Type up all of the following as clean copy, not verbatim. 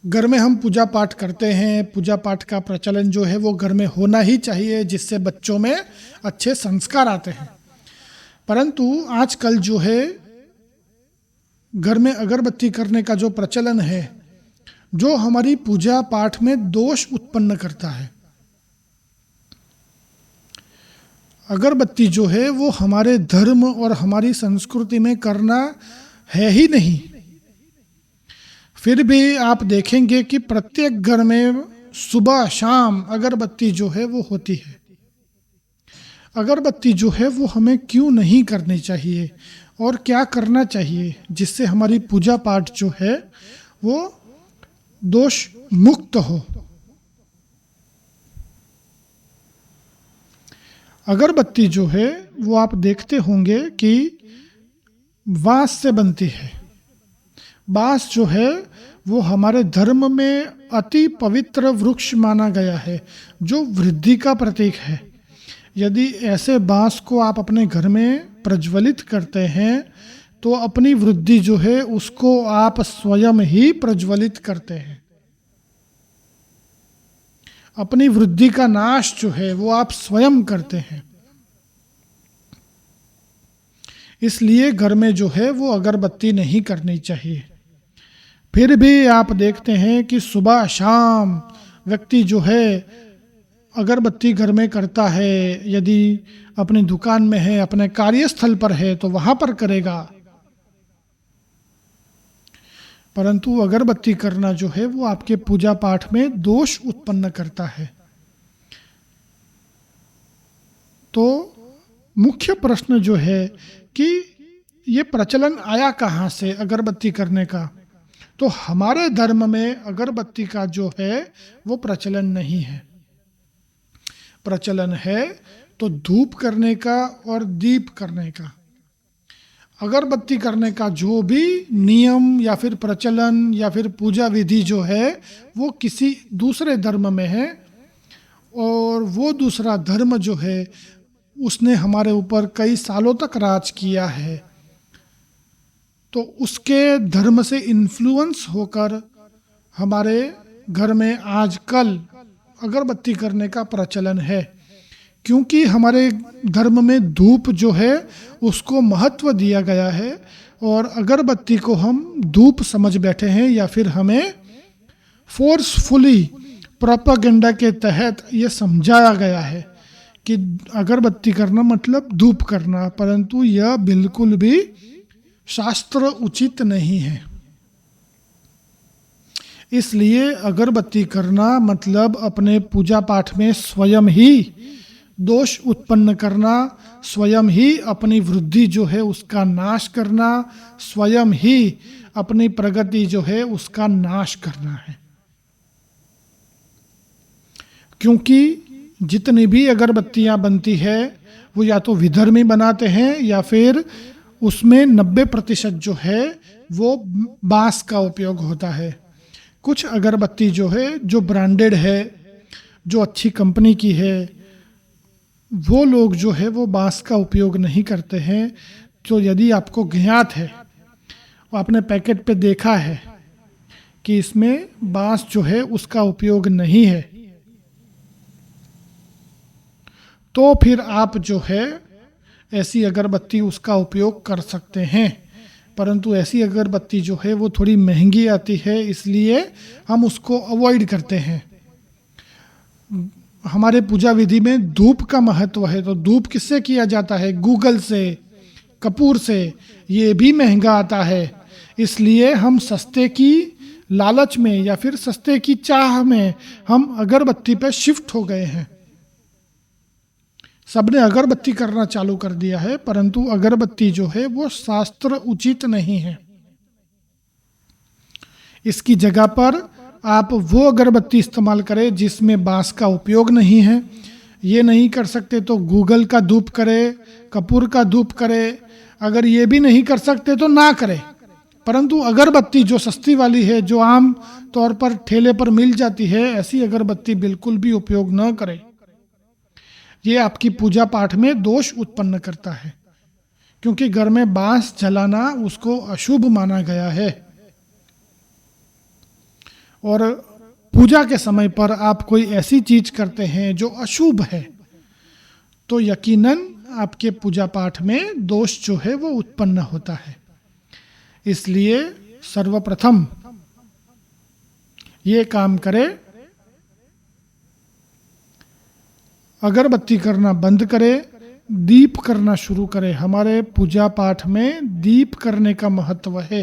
घर में हम पूजा पाठ करते हैं। पूजा पाठ का प्रचलन जो है वो घर में होना ही चाहिए, जिससे बच्चों में अच्छे संस्कार आते हैं। परंतु आजकल जो है घर में अगरबत्ती करने का जो प्रचलन है, जो हमारी पूजा पाठ में दोष उत्पन्न करता है। अगरबत्ती जो है वो हमारे धर्म और हमारी संस्कृति में करना है ही नहीं। फिर भी आप देखेंगे कि प्रत्येक घर में सुबह शाम अगरबत्ती जो है वो होती है। अगरबत्ती जो है वो हमें क्यों नहीं करनी चाहिए और क्या करना चाहिए जिससे हमारी पूजा पाठ जो है वो दोष मुक्त हो। अगरबत्ती जो है वो आप देखते होंगे कि बांस से बनती है। बांस जो है वो हमारे धर्म में अति पवित्र वृक्ष माना गया है, जो वृद्धि का प्रतीक है। यदि ऐसे बांस को आप अपने घर में प्रज्वलित करते हैं तो अपनी वृद्धि जो है उसको आप स्वयं ही प्रज्वलित करते हैं। अपनी वृद्धि का नाश जो है वो आप स्वयं करते हैं। इसलिए घर में जो है वो अगरबत्ती नहीं करनी चाहिए। फिर भी आप देखते हैं कि सुबह शाम व्यक्ति जो है अगरबत्ती घर में करता है। यदि अपनी दुकान में है, अपने कार्यस्थल पर है तो वहां पर करेगा। परंतु अगरबत्ती करना जो है वो आपके पूजा पाठ में दोष उत्पन्न करता है। तो मुख्य प्रश्न जो है कि ये प्रचलन आया कहाँ से अगरबत्ती करने का। तो हमारे धर्म में अगरबत्ती का जो है वो प्रचलन नहीं है। प्रचलन है तो धूप करने का और दीप करने का। अगरबत्ती करने का जो भी नियम या फिर प्रचलन या फिर पूजा विधि जो है वो किसी दूसरे धर्म में है, और वो दूसरा धर्म जो है उसने हमारे ऊपर कई सालों तक राज किया है। तो उसके धर्म से इन्फ्लुएंस होकर हमारे घर में आजकल अगरबत्ती करने का प्रचलन है, क्योंकि हमारे धर्म में धूप जो है उसको महत्व दिया गया है और अगरबत्ती को हम धूप समझ बैठे हैं, या फिर हमें फोर्सफुली प्रोपेगेंडा के तहत ये समझाया गया है कि अगरबत्ती करना मतलब धूप करना। परंतु यह बिल्कुल भी शास्त्र उचित नहीं है। इसलिए अगरबत्ती करना मतलब अपने पूजा पाठ में स्वयं ही दोष उत्पन्न करना, स्वयं ही अपनी वृद्धि जो है उसका नाश करना, स्वयं ही अपनी प्रगति जो है उसका नाश करना है। क्योंकि जितनी भी अगरबत्तियां बनती है वो या तो विधर्मी बनाते हैं या फिर उसमें 90% जो है वो बांस का उपयोग होता है। कुछ अगरबत्ती जो है जो ब्रांडेड है, जो अच्छी कंपनी की है, वो लोग जो है वो बांस का उपयोग नहीं करते हैं। तो यदि आपको ज्ञात है और आपने पैकेट पे देखा है कि इसमें बांस जो है उसका उपयोग नहीं है, तो फिर आप जो है ऐसी अगरबत्ती उसका उपयोग कर सकते हैं। परंतु ऐसी अगरबत्ती जो है वो थोड़ी महंगी आती है, इसलिए हम उसको अवॉइड करते हैं। हमारे पूजा विधि में धूप का महत्व है, तो धूप किससे किया जाता है? गूगल से, कपूर से। ये भी महंगा आता है, इसलिए हम सस्ते की लालच में या फिर सस्ते की चाह में हम अगरबत्ती पे शिफ्ट हो गए हैं। सबने अगरबत्ती करना चालू कर दिया है, परंतु अगरबत्ती जो है वो शास्त्र उचित नहीं है। इसकी जगह पर आप वो अगरबत्ती इस्तेमाल करें जिसमें बांस का उपयोग नहीं है। ये नहीं कर सकते तो गूगल का धूप करें, कपूर का धूप करें। अगर ये भी नहीं कर सकते तो ना करें, परंतु अगरबत्ती जो सस्ती वाली है, जो आम तौर पर ठेले पर मिल जाती है, ऐसी अगरबत्ती बिल्कुल भी उपयोग न करें। ये आपकी पूजा पाठ में दोष उत्पन्न करता है, क्योंकि घर में बांस जलाना उसको अशुभ माना गया है। और पूजा के समय पर आप कोई ऐसी चीज करते हैं जो अशुभ है, तो यकीनन आपके पूजा पाठ में दोष जो है वो उत्पन्न होता है। इसलिए सर्वप्रथम ये काम करें, अगरबत्ती करना बंद करें, दीप करना शुरू करें। हमारे पूजा पाठ में दीप करने का महत्व है,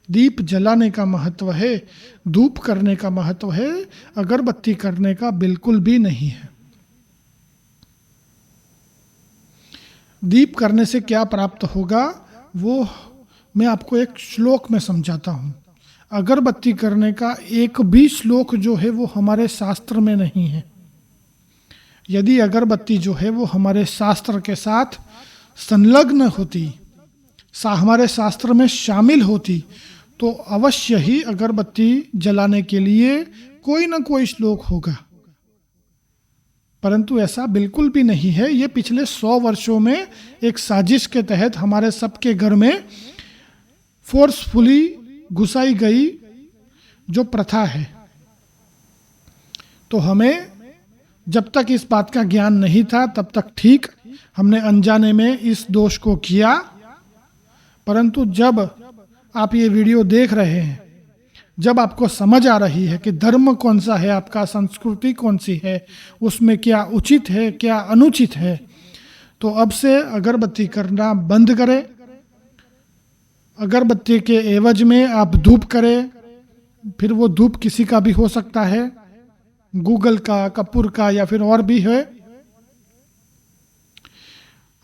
दीप जलाने का महत्व है, धूप करने का महत्व है, अगरबत्ती करने का बिल्कुल भी नहीं है। दीप करने से क्या प्राप्त होगा वो मैं आपको एक श्लोक में समझाता हूँ। अगरबत्ती करने का एक भी श्लोक जो है वो हमारे शास्त्र में नहीं है। यदि अगरबत्ती जो है वो हमारे शास्त्र के साथ संलग्न होती, हमारे शास्त्र में शामिल होती, तो अवश्य ही अगरबत्ती जलाने के लिए कोई ना कोई श्लोक होगा, परंतु ऐसा बिल्कुल भी नहीं है। ये पिछले 100 वर्षों में एक साजिश के तहत हमारे सबके घर में फोर्सफुली घुसाई गई जो प्रथा है। तो हमें जब तक इस बात का ज्ञान नहीं था तब तक ठीक, हमने अनजाने में इस दोष को किया, परंतु जब आप ये वीडियो देख रहे हैं, जब आपको समझ आ रही है कि धर्म कौन सा है आपका, संस्कृति कौन सी है, उसमें क्या उचित है क्या अनुचित है, तो अब से अगरबत्ती करना बंद करें। अगरबत्ती के एवज में आप धूप करें, फिर वो धूप किसी का भी हो सकता है, गूगल का, कपूर का या फिर और भी है।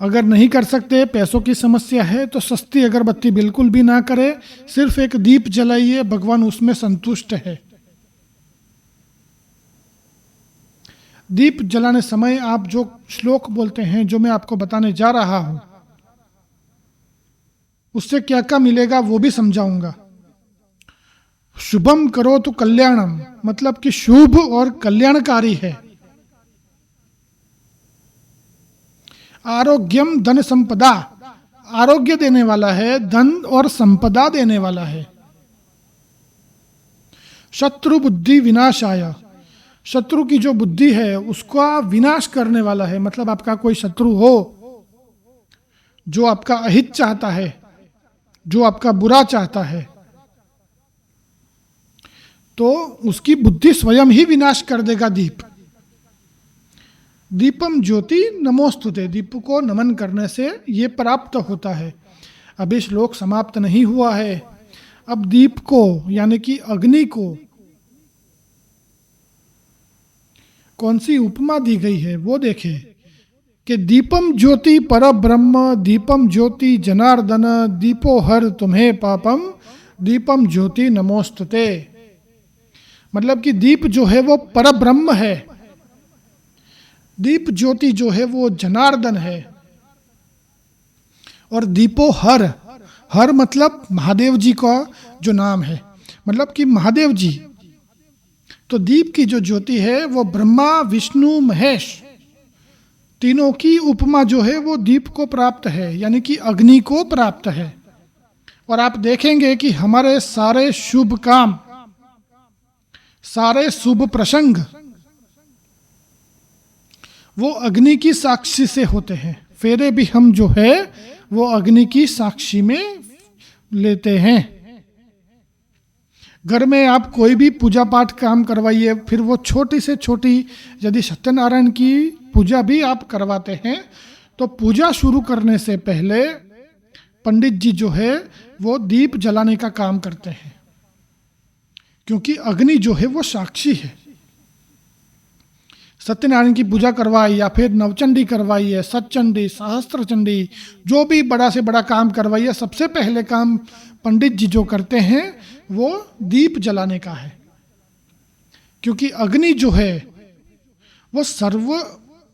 अगर नहीं कर सकते, पैसों की समस्या है, तो सस्ती अगरबत्ती बिल्कुल भी ना करें, सिर्फ एक दीप जलाइए, भगवान उसमें संतुष्ट है। दीप जलाने समय आप जो श्लोक बोलते हैं, जो मैं आपको बताने जा रहा हूं, उससे क्या क्या मिलेगा वो भी समझाऊंगा। शुभम करो तो कल्याणम, मतलब कि शुभ और कल्याणकारी है। आरोग्यम धन संपदा, आरोग्य देने वाला है, धन और संपदा देने वाला है। शत्रु बुद्धि विनाशाय, शत्रु की जो बुद्धि है उसका विनाश करने वाला है। मतलब आपका कोई शत्रु हो जो आपका अहित चाहता है, जो आपका बुरा चाहता है, तो उसकी बुद्धि स्वयं ही विनाश कर देगा दीप। दीपम ज्योति नमोस्तुते, दीप को नमन करने से ये प्राप्त होता है। अभी श्लोक समाप्त नहीं हुआ है। अब दीप को यानी कि अग्नि को कौन सी उपमा दी गई है वो देखें कि दीपम ज्योति पर ब्रह्म, दीपम ज्योति जनार्दन, दीपो हर तुम्हें पापम, दीपम ज्योति नमोस्तुते। मतलब कि दीप जो है वो पर ब्रह्म है, दीप ज्योति जो है वो जनार्दन है, और दीपो हर, हर मतलब महादेव जी का जो नाम है, मतलब कि महादेव जी। तो दीप की जो ज्योति है वो ब्रह्मा विष्णु महेश तीनों की उपमा जो है वो दीप को प्राप्त है, यानी कि अग्नि को प्राप्त है। और आप देखेंगे कि हमारे सारे शुभ काम, सारे शुभ प्रसंग वो अग्नि की साक्षी से होते हैं। फेरे भी हम जो है वो अग्नि की साक्षी में लेते हैं। घर में आप कोई भी पूजा पाठ काम करवाइए, फिर वो छोटी से छोटी, यदि सत्यनारायण की पूजा भी आप करवाते हैं, तो पूजा शुरू करने से पहले पंडित जी जो है वो दीप जलाने का काम करते हैं, क्योंकि अग्नि जो है वो साक्षी है। सत्यनारायण की पूजा करवाई या फिर नवचंडी करवाई है, सतचंडी, सहस्त्र चंडी, जो भी बड़ा से बड़ा काम करवाइए, सबसे पहले काम पंडित जी जो करते हैं वो दीप जलाने का है। क्योंकि अग्नि जो है वो सर्व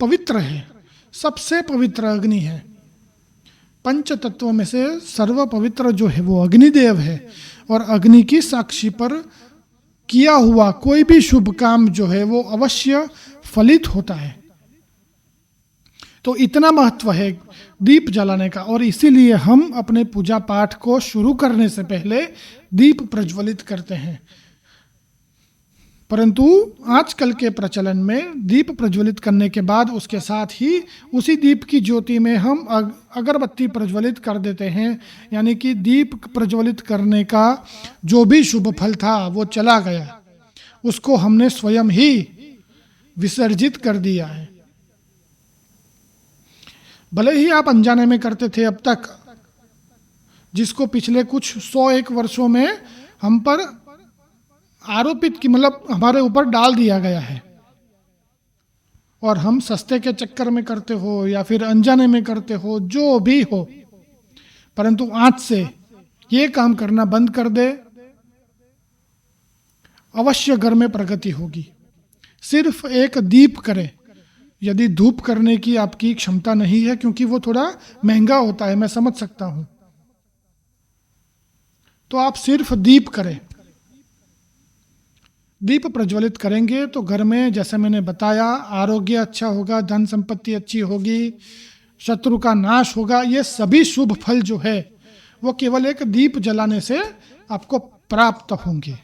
पवित्र है, सबसे पवित्र अग्नि है। पंच तत्वों में से सर्व पवित्र जो है वो अग्निदेव है, और अग्नि की साक्षी पर किया हुआ कोई भी शुभ काम जो है वो अवश्य फलित होता है। तो इतना महत्व है दीप जलाने का, और इसीलिए हम अपने पूजा पाठ को शुरू करने से पहले दीप प्रज्वलित करते हैं। परंतु आजकल के प्रचलन में दीप प्रज्वलित करने के बाद उसके साथ ही उसी दीप की ज्योति में हम अगरबत्ती प्रज्वलित कर देते हैं, यानी कि दीप प्रज्वलित करने का जो भी शुभ फल था वो चला गया, उसको हमने स्वयं ही विसर्जित कर दिया है। भले ही आप अनजाने में करते थे अब तक, जिसको पिछले कुछ 101 वर्षों में हम पर आरोपित की मतलब हमारे ऊपर डाल दिया गया है, और हम सस्ते के चक्कर में करते हो या फिर अनजाने में करते हो, जो भी हो, परंतु आज से ये काम करना बंद कर दे, अवश्य घर में प्रगति होगी। सिर्फ एक दीप करें, यदि धूप करने की आपकी क्षमता नहीं है, क्योंकि वो थोड़ा महंगा होता है, मैं समझ सकता हूं, तो आप सिर्फ दीप करें। दीप प्रज्वलित करेंगे तो घर में, जैसे मैंने बताया, आरोग्य अच्छा होगा, धन संपत्ति अच्छी होगी, शत्रु का नाश होगा। ये सभी शुभ फल जो है वो केवल एक दीप जलाने से आपको प्राप्त होंगे।